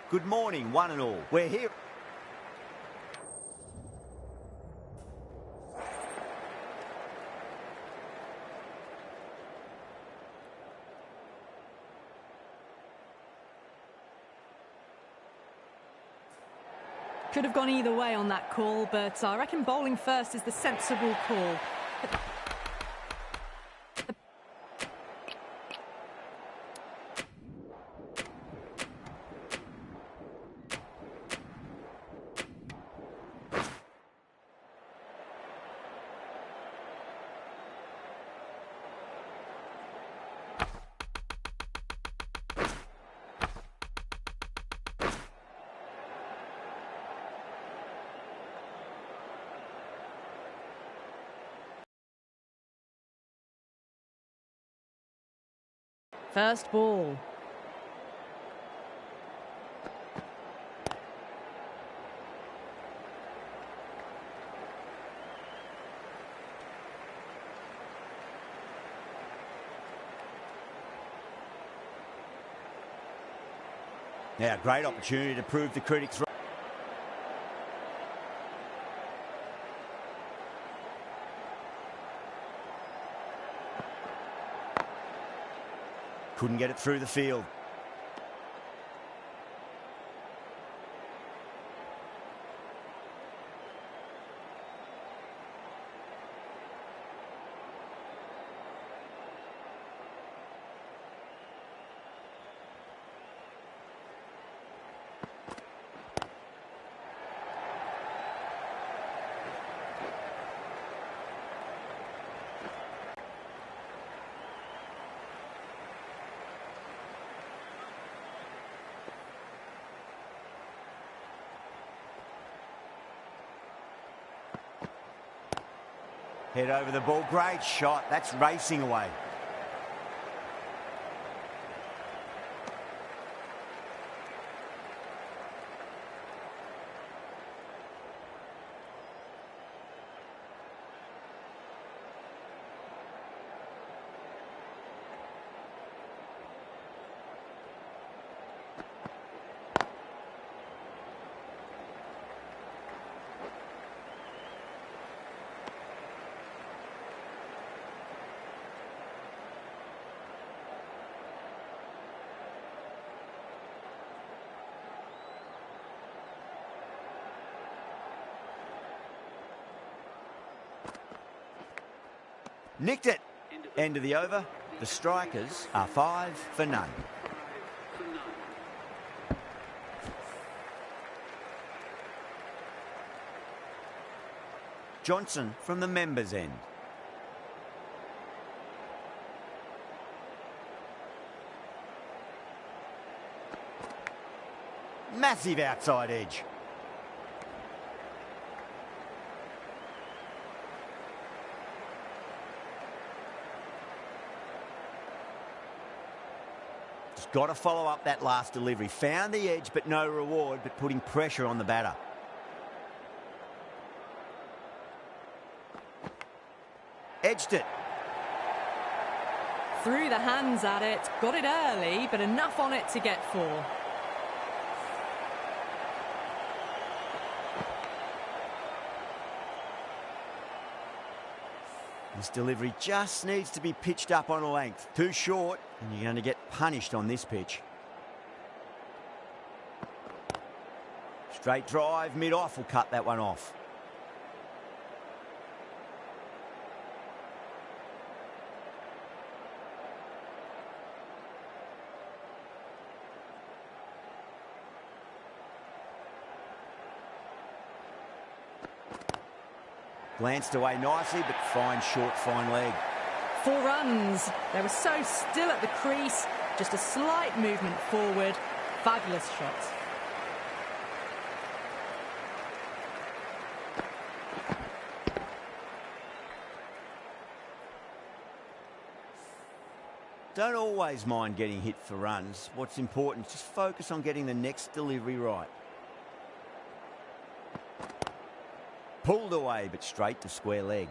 Good morning, one and all. We're here. Could have gone either way on that call, but I reckon bowling first is the sensible call. First ball. Now, great opportunity to prove the critics right. Couldn't get it through the field. Head over the ball. Great shot. That's racing away. Nicked it. End of the over. The strikers are 5 for none. Johnson from the members' end. Massive outside edge. Just got to follow up that last delivery. Found the edge, but no reward, but putting pressure on the batter. Edged it. Threw the hands at it, got it early, but enough on it to get 4. This delivery just needs to be pitched up on a length. Too short, and you're going to get punished on this pitch. Straight drive, mid-off will cut that one off. Glanced away nicely, but fine short, fine leg. 4 runs. They were so still at the crease. Just a slight movement forward. Fabulous shot. Don't always mind getting hit for runs. What's important is just focus on getting the next delivery right. Pulled away, but straight to square leg.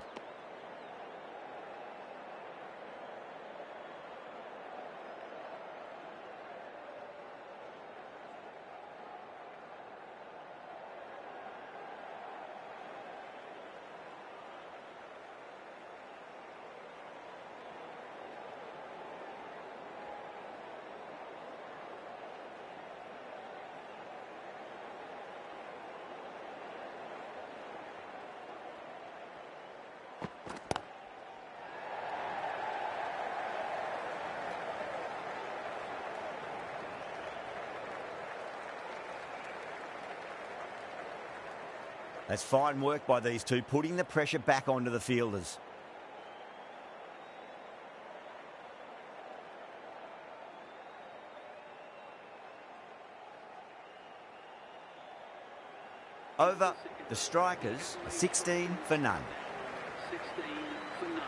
That's fine work by these two, putting the pressure back onto the fielders. Over, the strikers are 16 for none. 16 for none.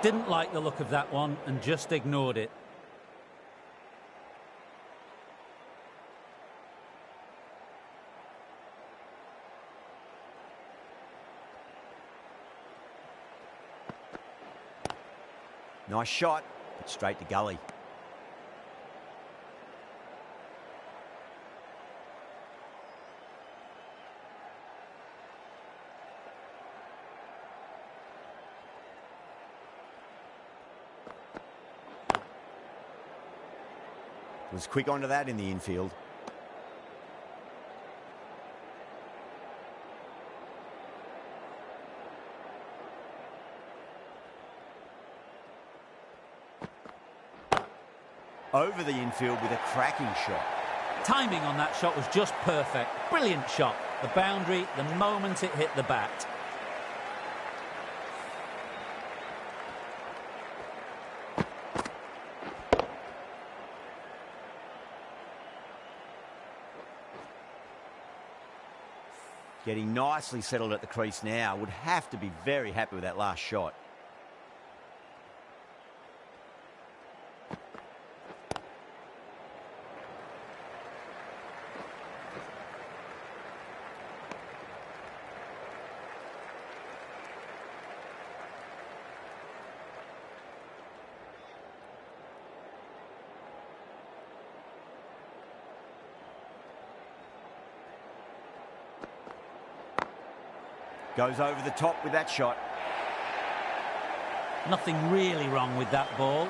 Didn't like the look of that one and just ignored it. Nice shot, but straight to gully. Was quick onto that in the infield. Over the infield with a cracking shot. Timing on that shot was just perfect. Brilliant shot. The boundary, the moment it hit the bat. Getting nicely settled at the crease now. Would have to be very happy with that last shot. Goes over the top with that shot. Nothing really wrong with that ball.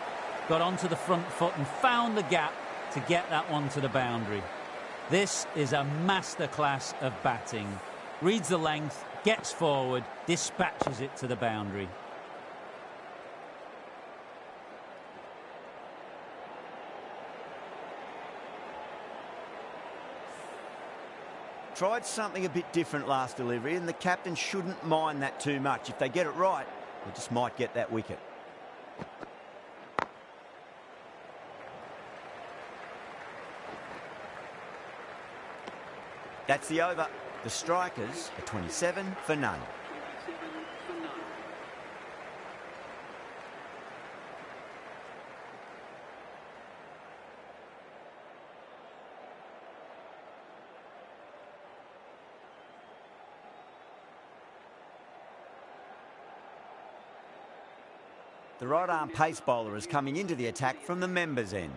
Got onto the front foot and found the gap to get that one to the boundary. This is a masterclass of batting. Reads the length, gets forward, dispatches it to the boundary. Tried something a bit different last delivery, and the captain shouldn't mind that too much. If they get it right, they just might get that wicket. That's the over. The strikers are 27 for none. 27 for none. The right-arm pace bowler is coming into the attack from the members' end.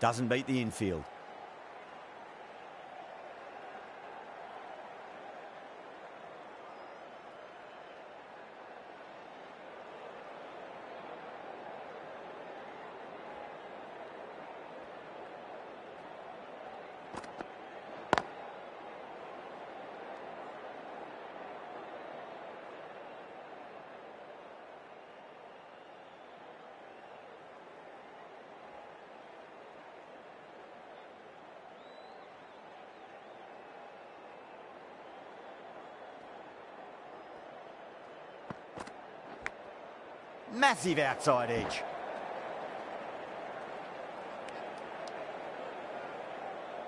Doesn't beat the infield. Massive outside edge.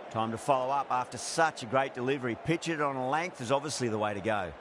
Time to follow up after such a great delivery. Pitch it on a length is obviously the way to go.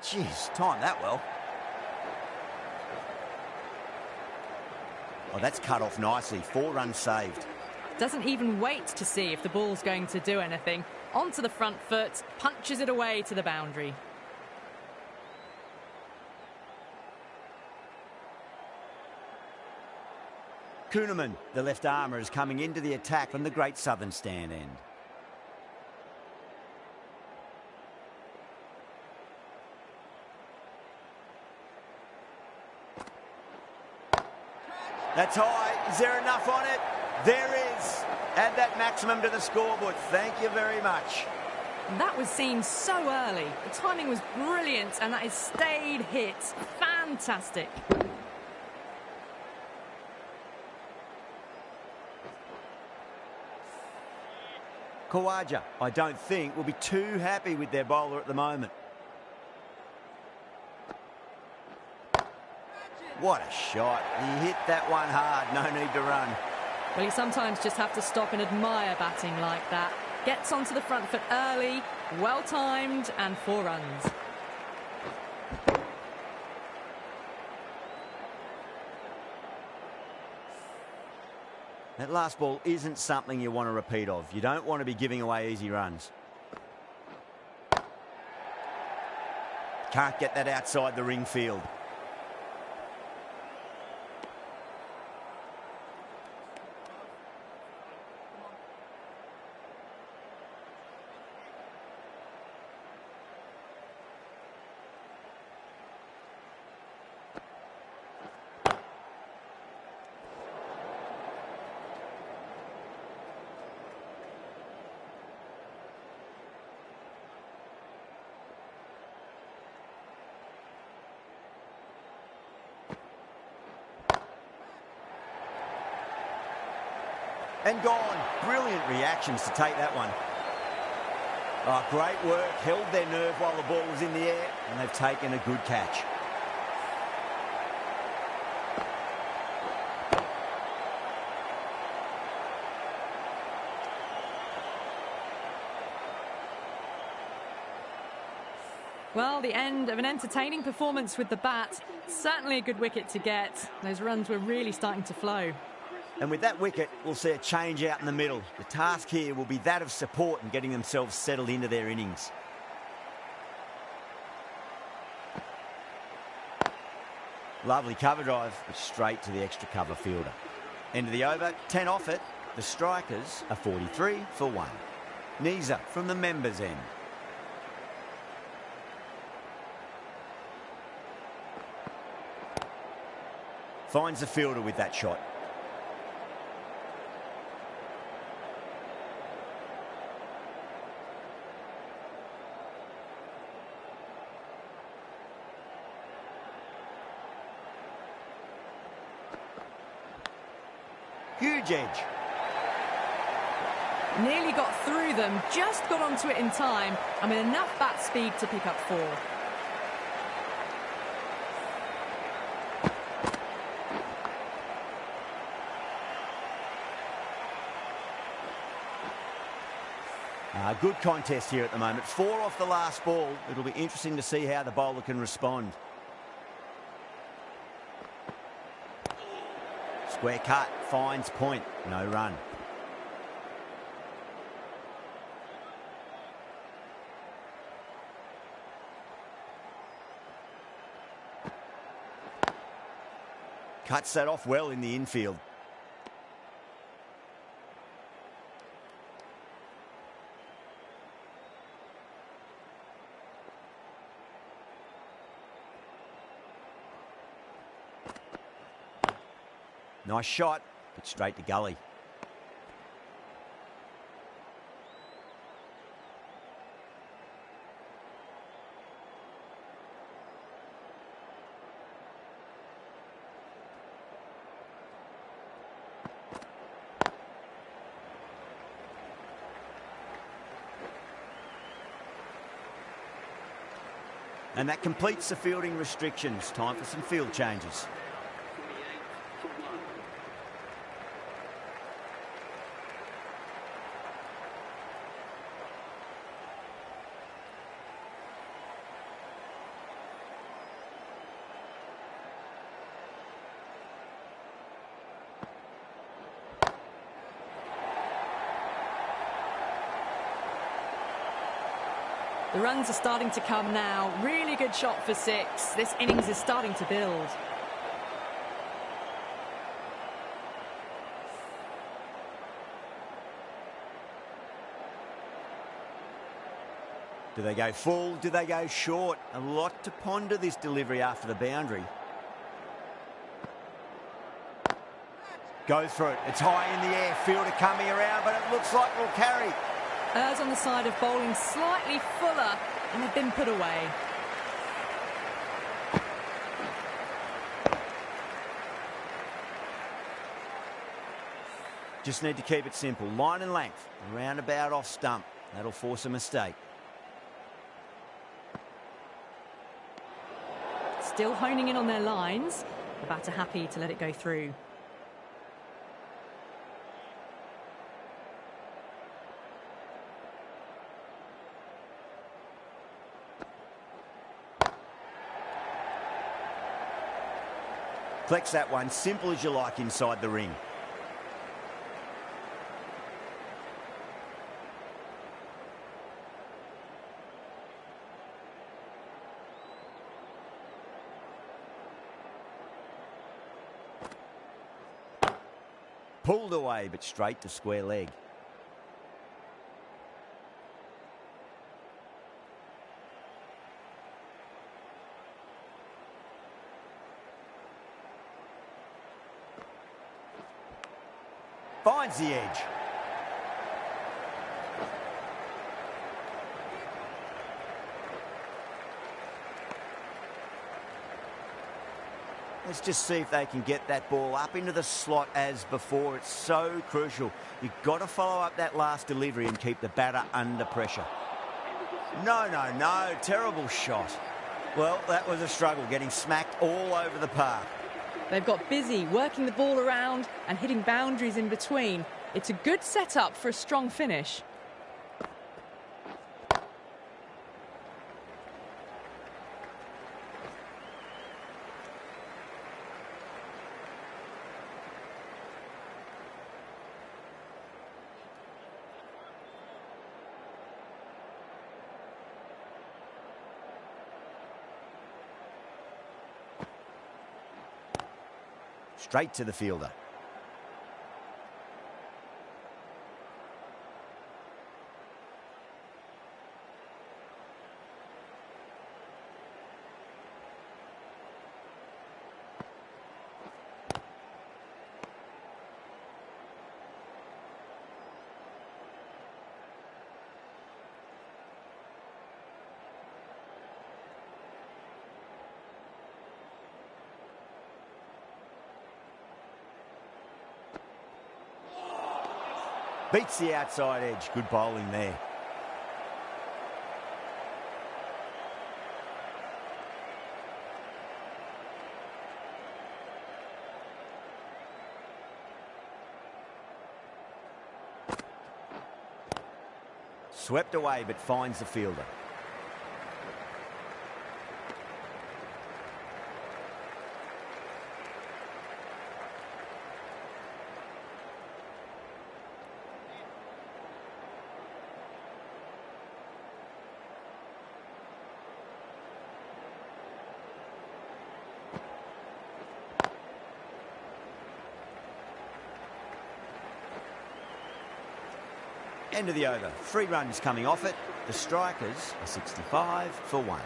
Jeez, timed that well. Oh, that's cut off nicely. 4 runs saved. Doesn't even wait to see if the ball's going to do anything. Onto the front foot, punches it away to the boundary. Kuhnemann, the left armour, is coming into the attack from the Great Southern Stand end. That's high. Is there enough on it? There is. Add that maximum to the scoreboard. Thank you very much. That was seen so early. The timing was brilliant, and that is stayed hit. Fantastic. Khawaja, I don't think, will be too happy with their bowler at the moment. What a shot. He hit that one hard. No need to run. Well, you sometimes just have to stop and admire batting like that. Gets onto the front foot early, well timed, and 4 runs. That last ball isn't something you want to repeat of. You don't want to be giving away easy runs. Can't get that outside the ring field. And gone. Brilliant reactions to take that one. Oh, great work. Held their nerve while the ball was in the air, and they've taken a good catch. Well, the end of an entertaining performance with the bat. Certainly a good wicket to get. Those runs were really starting to flow. And with that wicket, we'll see a change out in the middle. The task here will be that of support and getting themselves settled into their innings. Lovely cover drive, but straight to the extra cover fielder. End of the over, 10 off it. The strikers are 43 for 1. Nisa from the members' end. Finds the fielder with that shot. Huge edge. Nearly got through them, just got onto it in time, and with enough bat speed to pick up 4. Good contest here at the moment. 4 off the last ball. It'll be interesting to see how the bowler can respond. Square cut, finds point, no run. Cuts that off well in the infield. Nice shot, but straight to gully. And that completes the fielding restrictions. Time for some field changes. The runs are starting to come now. Really good shot for 6. This innings is starting to build. Do they go full? Do they go short? A lot to ponder this delivery after the boundary. Goes for it. It's high in the air. Fielder coming around, but it looks like we'll carry. Errs on the side of bowling slightly fuller, and they've been put away. Just need to keep it simple. Line and length. Roundabout off stump. That'll force a mistake. Still honing in on their lines. The batter happy to let it go through. Flex that one, simple as you like inside the ring. Pulled away, but straight to square leg. Finds the edge. Let's just see if they can get that ball up into the slot as before. It's so crucial. You've got to follow up that last delivery and keep the batter under pressure. No. Terrible shot. Well, that was a struggle, getting smacked all over the park. They've got busy working the ball around and hitting boundaries in between. It's a good setup for a strong finish. Straight to the fielder. Beats the outside edge. Good bowling there. Swept away, but finds the fielder. End of the over. 3 runs coming off it. The Strikers are 65 for 1.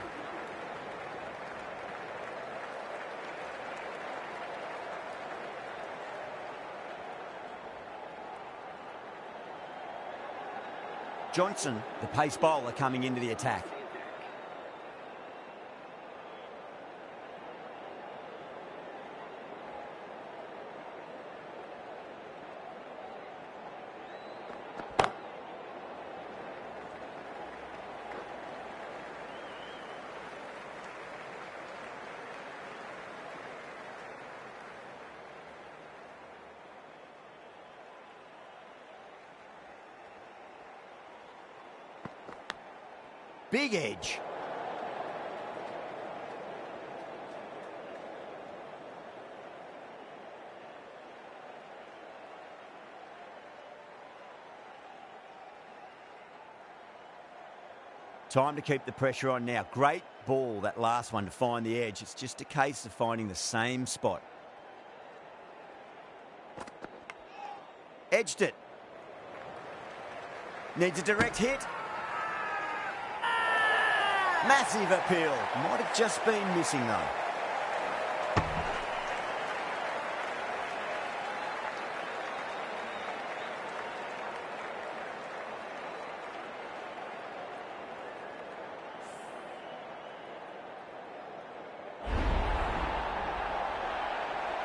Johnson, the pace bowler, coming into the attack. Big edge. Time to keep the pressure on now. Great ball, that last one, to find the edge. It's just a case of finding the same spot. Edged it. Needs a direct hit. Massive appeal. Might have just been missing though.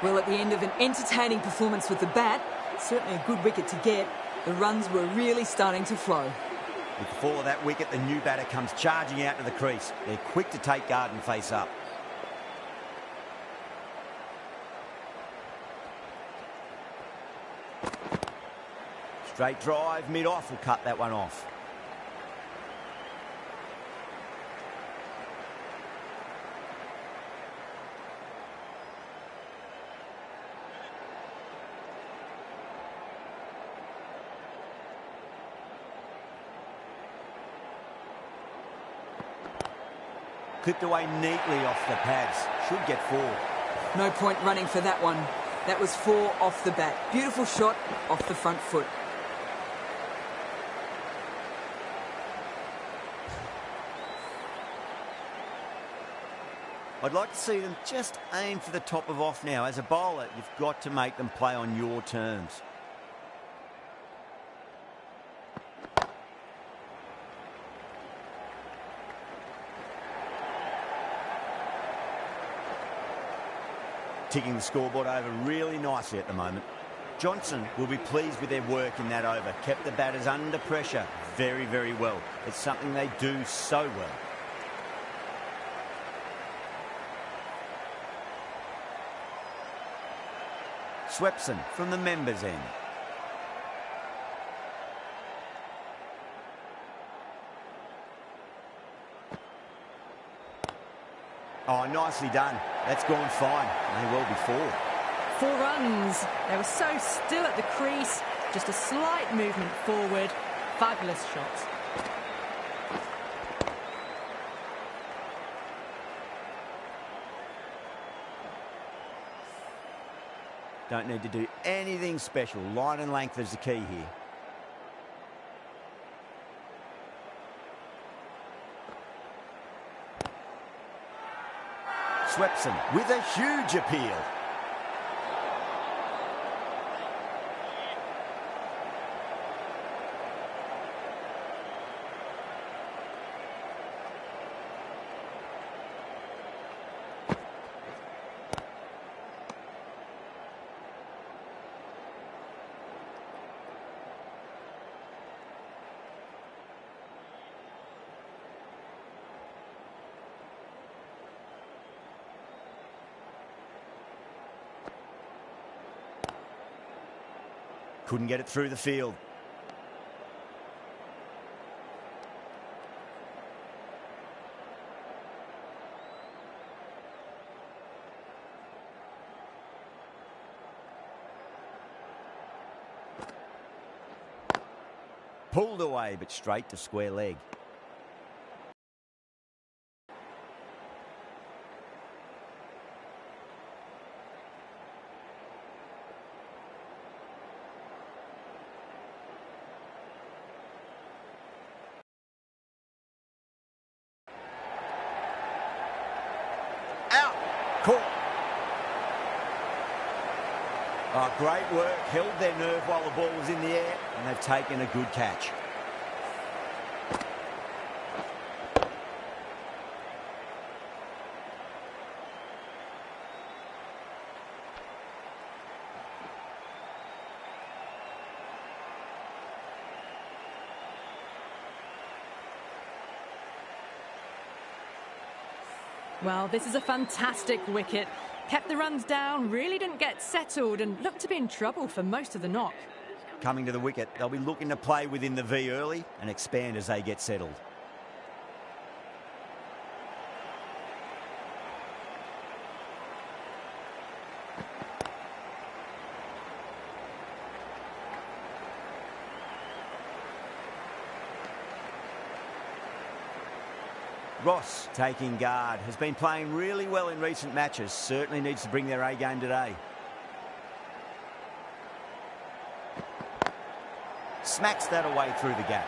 Well, at the end of an entertaining performance with the bat, certainly a good wicket to get, the runs were really starting to flow. With the fall of that wicket, the new batter comes charging out to the crease. They're quick to take guard and face up. Straight drive, mid-off will cut that one off. Clipped away neatly off the pads. Should get 4. No point running for that one. That was 4 off the bat. Beautiful shot off the front foot. I'd like to see them just aim for the top of off now. As a bowler, you've got to make them play on your terms. Ticking the scoreboard over really nicely at the moment. Johnson will be pleased with their work in that over. Kept the batters under pressure very, very well. It's something they do so well. Swepson from the members' end. Oh, nicely done. That's gone fine. May well be 4. 4 runs. They were so still at the crease. Just a slight movement forward. Fabulous shots. Don't need to do anything special. Line and length is the key here. Swepson with a huge appeal. Couldn't get it through the field. Pulled away, but straight to square leg. Oh, great work, held their nerve while the ball was in the air, and they've taken a good catch. Well, this is a fantastic wicket. Kept the runs down, really didn't get settled and looked to be in trouble for most of the knock. Coming to the wicket, they'll be looking to play within the V early and expand as they get settled. Ross taking guard. Has been playing really well in recent matches. Certainly needs to bring their A game today. Smacks that away through the gap.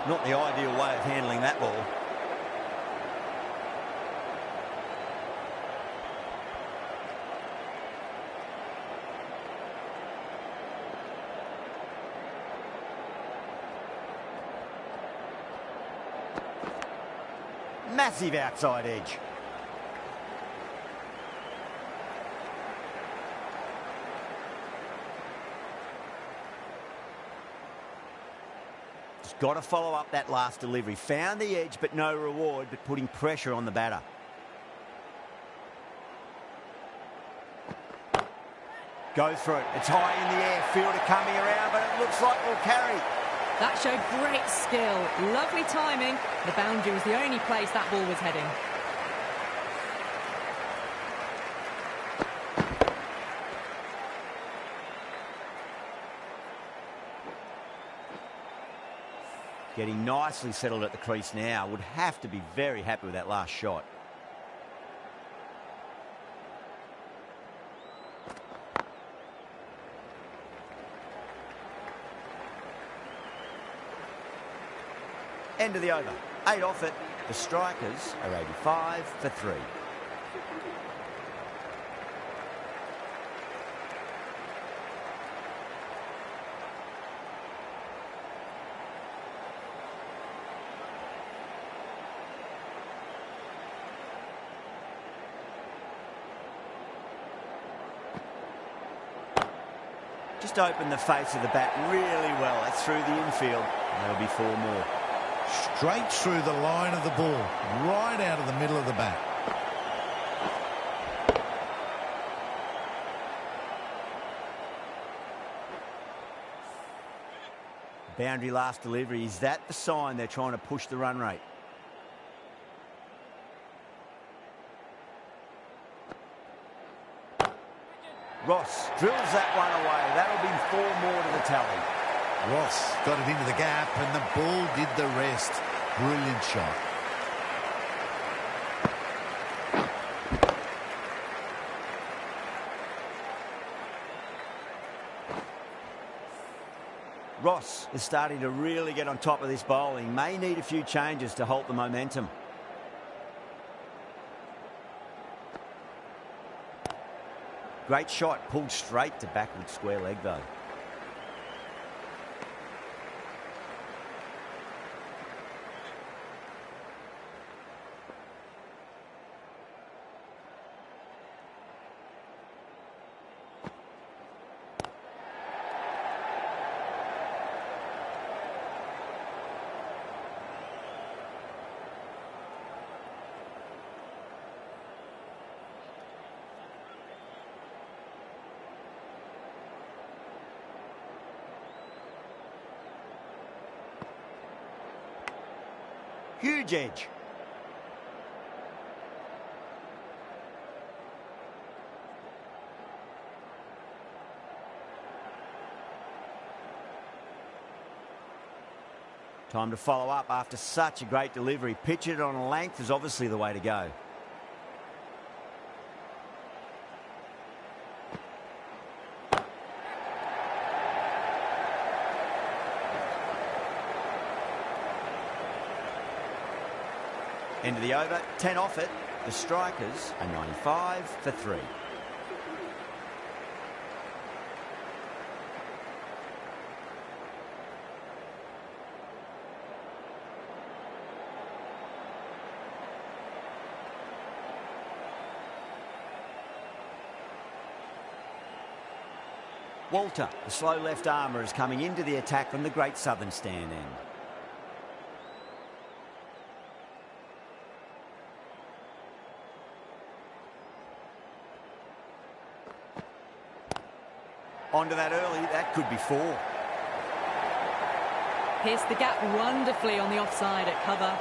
Not the ideal way of handling that ball. Massive outside edge. Got to follow up that last delivery. Found the edge, but no reward, but putting pressure on the batter. Go for it. It's high in the air. Fielder coming around, but it looks like we'll carry. That showed great skill. Lovely timing. The boundary was the only place that ball was heading. Getting nicely settled at the crease now. Would have to be very happy with that last shot. End of the over. 8 off it. The Strikers are 85 for 3. Just opened the face of the bat really well. That's through the infield. There'll be 4 more. Straight through the line of the ball, right out of the middle of the bat. Boundary last delivery. Is that the sign they're trying to push the run rate? Ross drills that one away. That'll be 4 more to the tally. Ross got it into the gap and the ball did the rest. Brilliant shot. Ross is starting to really get on top of this bowling. May need a few changes to halt the momentum. Great shot, pulled straight to backward square leg though. Huge edge. Time to follow up after such a great delivery. Pitch it on a length is obviously the way to go. End of the over, 10 off it. The Strikers are 95 for 3. Walter, the slow left armour, is coming into the attack from the Great Southern stand end. Onto that early, that could be 4. Pierced the gap wonderfully on the offside at cover.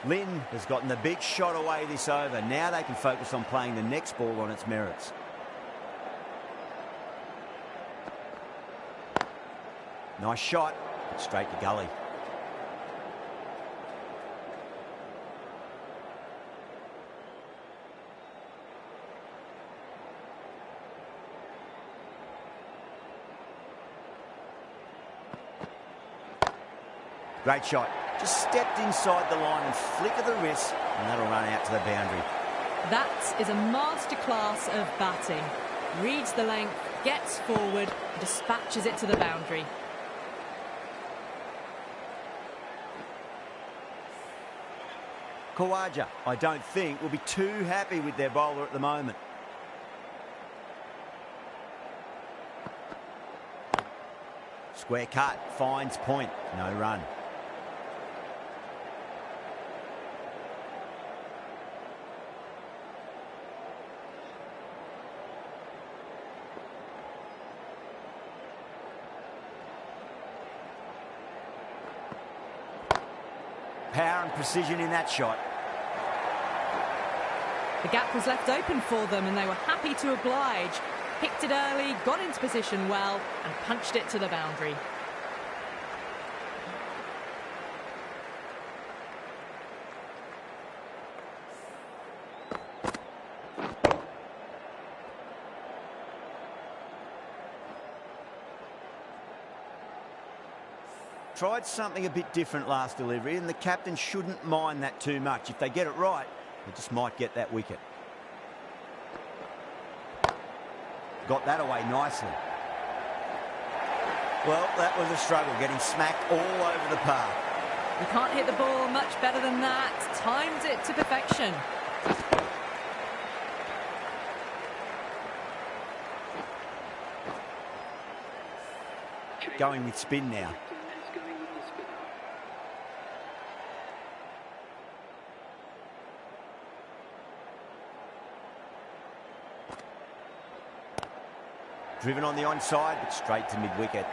Lynn has gotten the big shot away this over. Now they can focus on playing the next ball on its merits. Nice shot, but straight to gully. Great shot. Just stepped inside the line and flick of the wrist, and that'll run out to the boundary. That is a masterclass of batting. Reads the length, gets forward, dispatches it to the boundary. Khawaja, I don't think, will be too happy with their bowler at the moment. Square cut, finds point, no run. Power and precision in that shot. The gap was left open for them and they were happy to oblige. Picked it early, got into position well and punched it to the boundary. Tried something a bit different last delivery, and the captain shouldn't mind that too much. If they get it right, they just might get that wicket. Got that away nicely. Well, that was a struggle, getting smacked all over the park. You can't hit the ball much better than that. Timed it to perfection. Going with spin now. Driven on the onside, but straight to mid-wicket.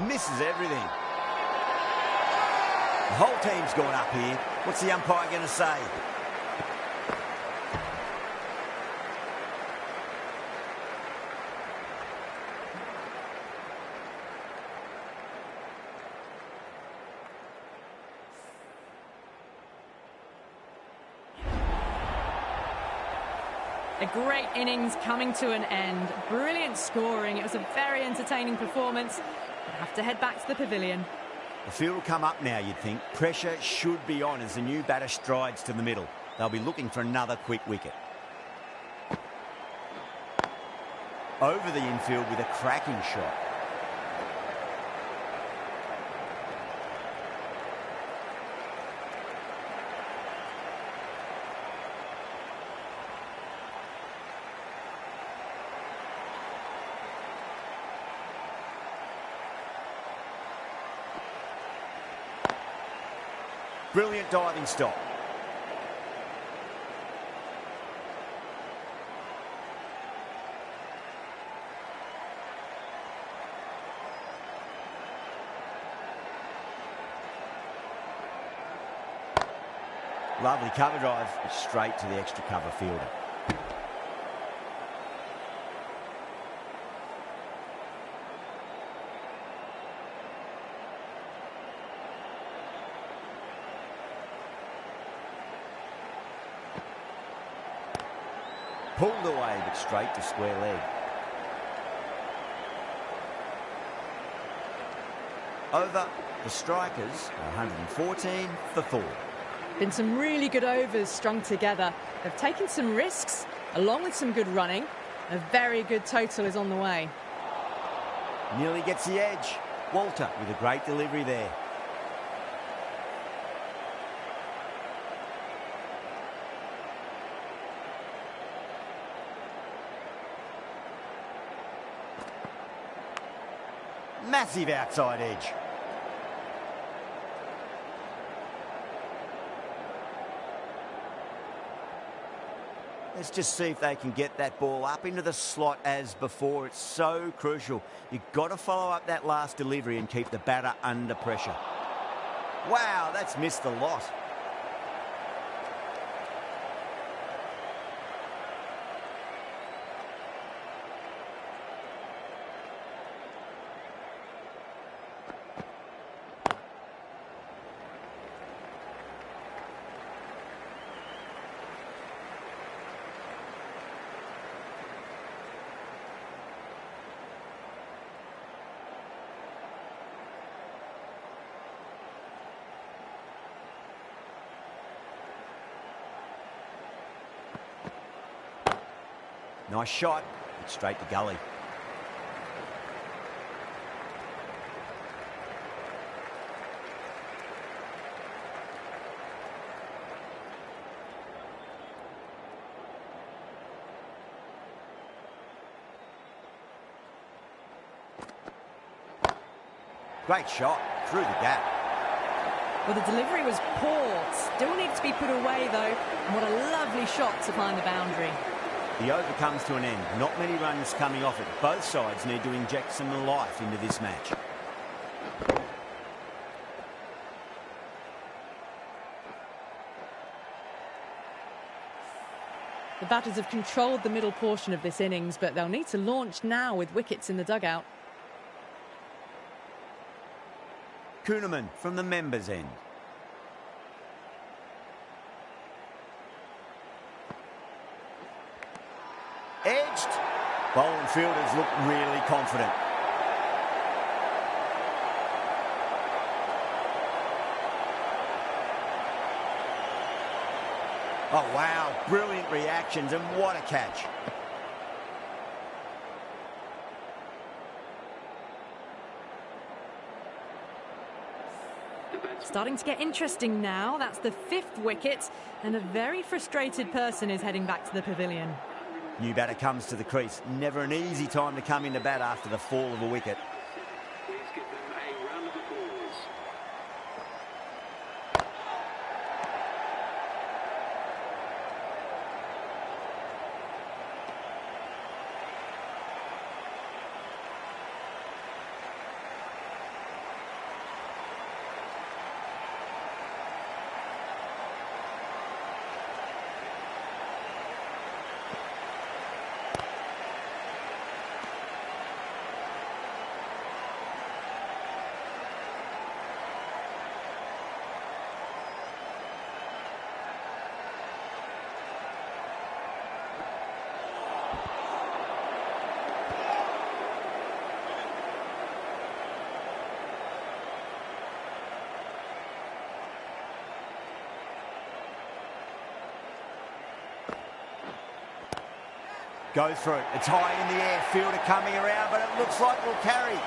Misses everything. The whole team's gone up here. What's the umpire going to say? A great innings coming to an end. Brilliant scoring. It was a very entertaining performance. We'll have to head back to the pavilion. The field will come up now, you'd think. Pressure should be on as the new batter strides to the middle. They'll be looking for another quick wicket. Over the infield with a cracking shot. Brilliant diving stop. Lovely cover drive, straight to the extra cover fielder. Pulled away, but straight to square leg. Over, the strikers are 114 for 4. Been some really good overs strung together. They've taken some risks, along with some good running. A very good total is on the way. Nearly gets the edge. Walter with a great delivery there. Massive outside edge. Let's just see if they can get that ball up into the slot as before. It's so crucial. You've got to follow up that last delivery and keep the batter under pressure. Wow, that's missed a lot. Nice shot, but straight to gully. Great shot, through the gap. Well, the delivery was poor. Still needs to be put away, though. And what a lovely shot to find the boundary. The over comes to an end. Not many runs coming off it. Both sides need to inject some life into this match. The batters have controlled the middle portion of this innings, but they'll need to launch now with wickets in the dugout. Kuhneman from the members' end. Edged. Bowling fielders look really confident. Oh, wow. Brilliant reactions, and what a catch. Starting to get interesting now. That's the 5th wicket, and a very frustrated person is heading back to the pavilion. New batter comes to the crease. Never an easy time to come into bat after the fall of a wicket. Please give them a round of applause. Go through. It's high in the air. Fielder coming around, but it looks like we'll carry.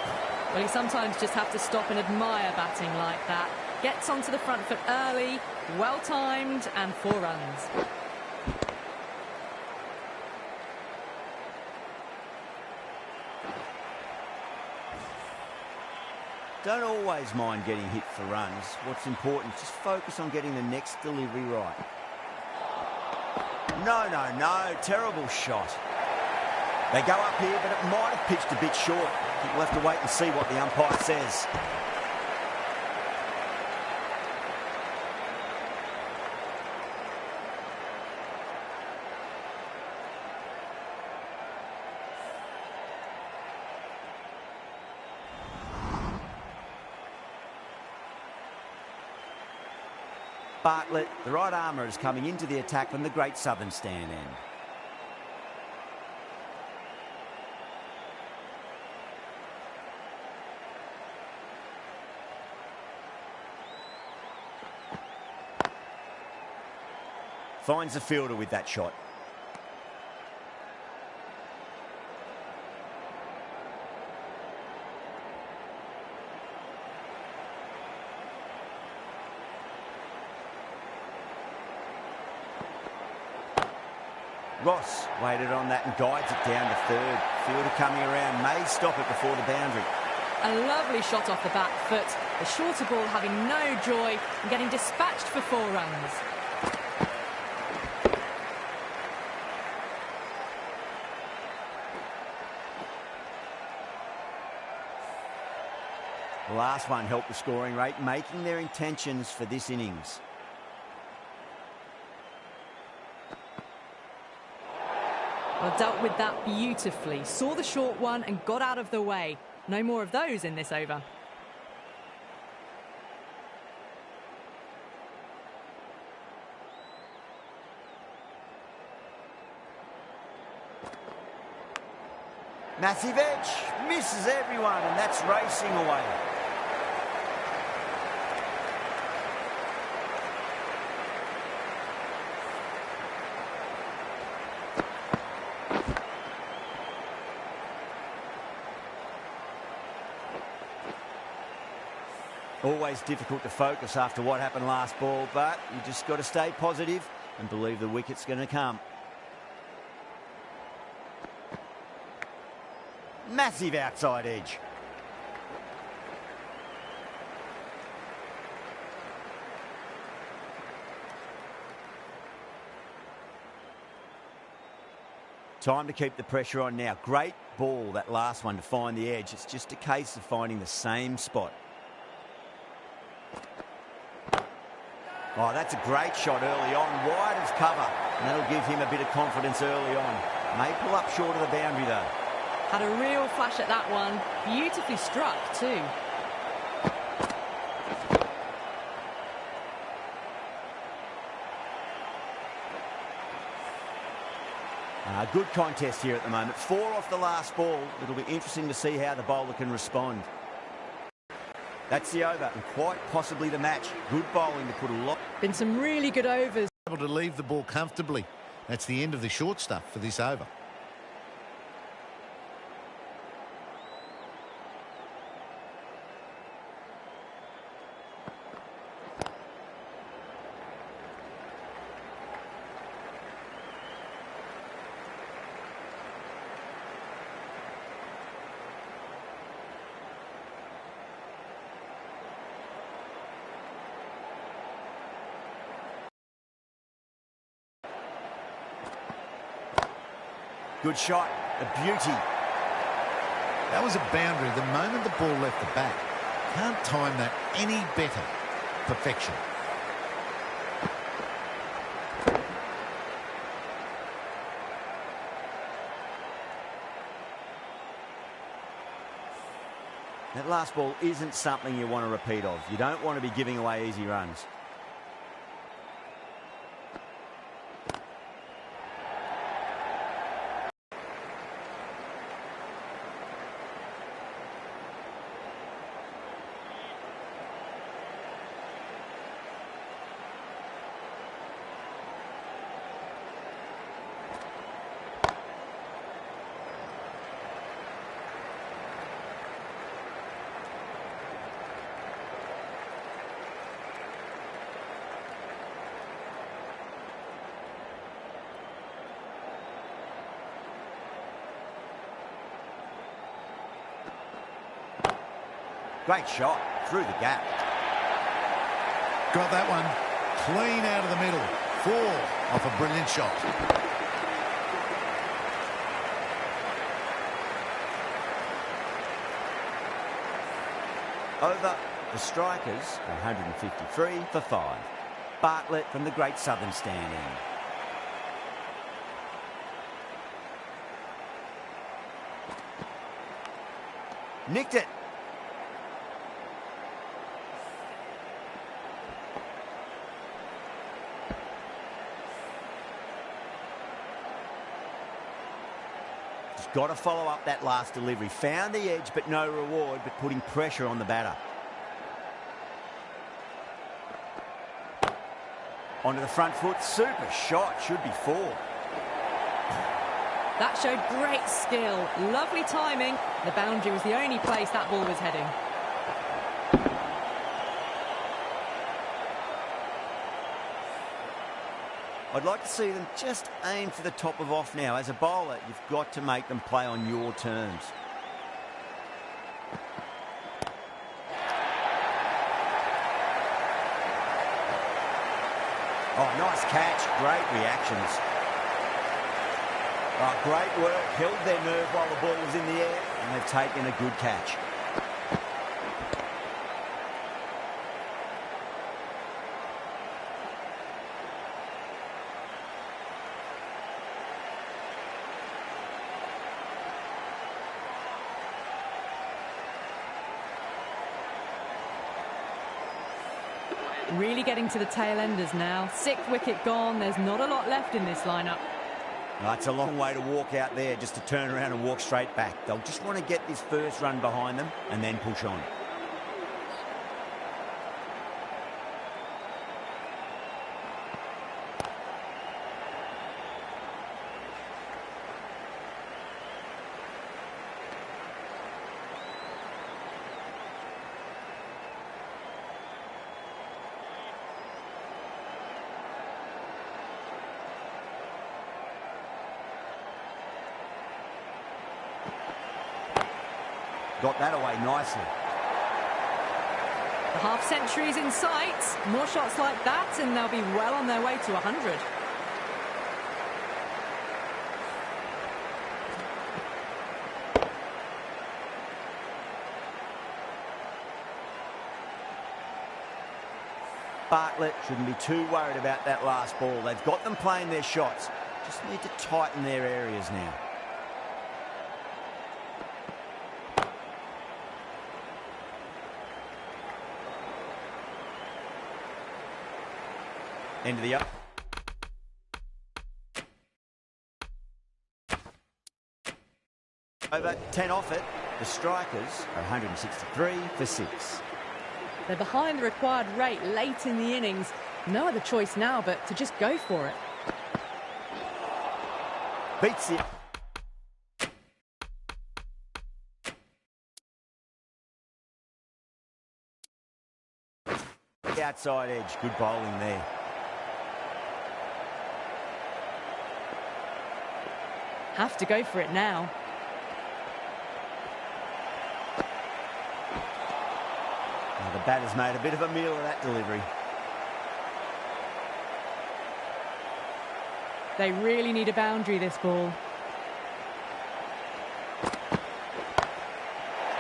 Well, you sometimes just have to stop and admire batting like that. Gets onto the front foot early, well-timed, and 4 runs. Don't always mind getting hit for runs. What's important, just focus on getting the next delivery right. No. Terrible shot. They go up here, but it might have pitched a bit short. I think we'll have to wait and see what the umpire says. Bartlett, the right armour, is coming into the attack from the Great Southern stand end. Finds the fielder with that shot. Ross waited on that and guides it down to third. Fielder coming around, may stop it before the boundary. A lovely shot off the back foot. The shorter ball having no joy and getting dispatched for 4 runs. The last one helped the scoring rate, making their intentions for this innings. Well, dealt with that beautifully. Saw the short one and got out of the way. No more of those in this over. Massive edge, misses everyone, and that's racing away. Always difficult to focus after what happened last ball, but you just got to stay positive and believe the wicket's going to come. Massive outside edge. Time to keep the pressure on now. Great ball, that last one, to find the edge. It's just a case of finding the same spot. Oh, that's a great shot early on, wide as cover, and that'll give him a bit of confidence early on. May pull up short of the boundary though. Had a real flash at that one. Beautifully struck too. Good contest here at the moment. 4 off the last ball. It'll be interesting to see how the bowler can respond. That's the over and quite possibly the match. Good bowling to put a lot. Been some really good overs. Able to leave the ball comfortably. That's the end of the short stuff for this over. Good shot, a beauty. That was a boundary the moment the ball left the bat. Can't time that any better. Perfection. That last ball isn't something you want to repeat of. You don't want to be giving away easy runs. Great shot through the gap. Got that one clean out of the middle. 4 off a brilliant shot. Over the strikers, 153 for 5. Bartlett from the Great Southern Stand end. Nicked it. Got to follow up that last delivery. Found the edge, but no reward, but putting pressure on the batter. Onto the front foot. Super shot. Should be 4. That showed great skill. Lovely timing. The boundary was the only place that ball was heading. I'd like to see them just aim for the top of off now. As a bowler, you've got to make them play on your terms. Oh, nice catch. Great reactions. Oh, great work. Held their nerve while the ball was in the air, and they've taken a good catch. Really getting to the tail enders now. 6th wicket gone. There's not a lot left in this lineup. It's a long way to walk out there just to turn around and walk straight back. They'll just want to get this first run behind them and then push on. Got that away nicely. The half-century's in sight. More shots like that and they'll be well on their way to 100. Bartlett shouldn't be too worried about that last ball. They've got them playing their shots. Just need to tighten their areas now. Into the up. Over 10 off it. The strikers are 163 for 6. They're behind the required rate late in the innings. No other choice now but to just go for it. Beats it. Outside edge. Good bowling there. Have to go for it now. Well, the batter's made a bit of a meal of that delivery. They really need a boundary, this ball.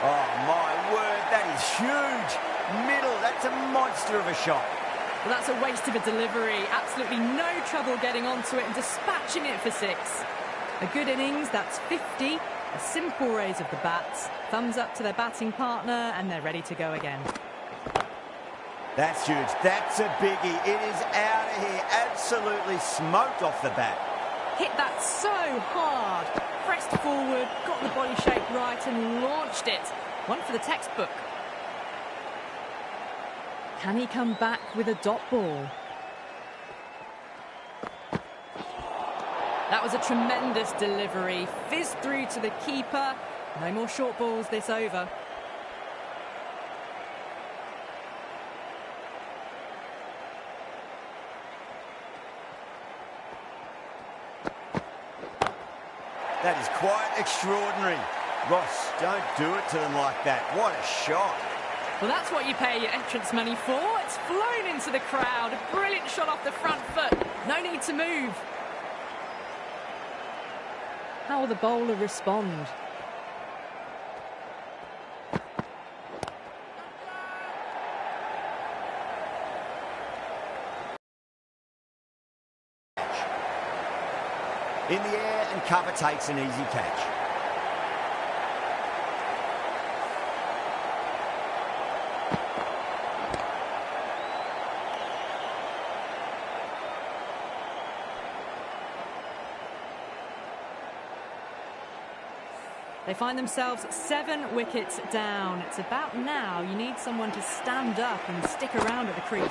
Oh, my word, that is huge. Middle, that's a monster of a shot. Well, that's a waste of a delivery. Absolutely no trouble getting onto it and dispatching it for 6. A good innings, that's 50. A simple raise of the bats. Thumbs up to their batting partner and they're ready to go again. That's huge. That's a biggie. It is out of here. Absolutely smoked off the bat. Hit that so hard. Pressed forward, got the body shape right and launched it. One for the textbook. Can he come back with a dot ball? That was a tremendous delivery. Fizzed through to the keeper. No more short balls this over. That is quite extraordinary. Ross, don't do it to them like that. What a shot. Well, that's what you pay your entrance money for. It's flown into the crowd. A brilliant shot off the front foot. No need to move. How will the bowler respond? In the air and cover takes an easy catch. They find themselves 7 wickets down. It's about now you need someone to stand up and stick around at the crease.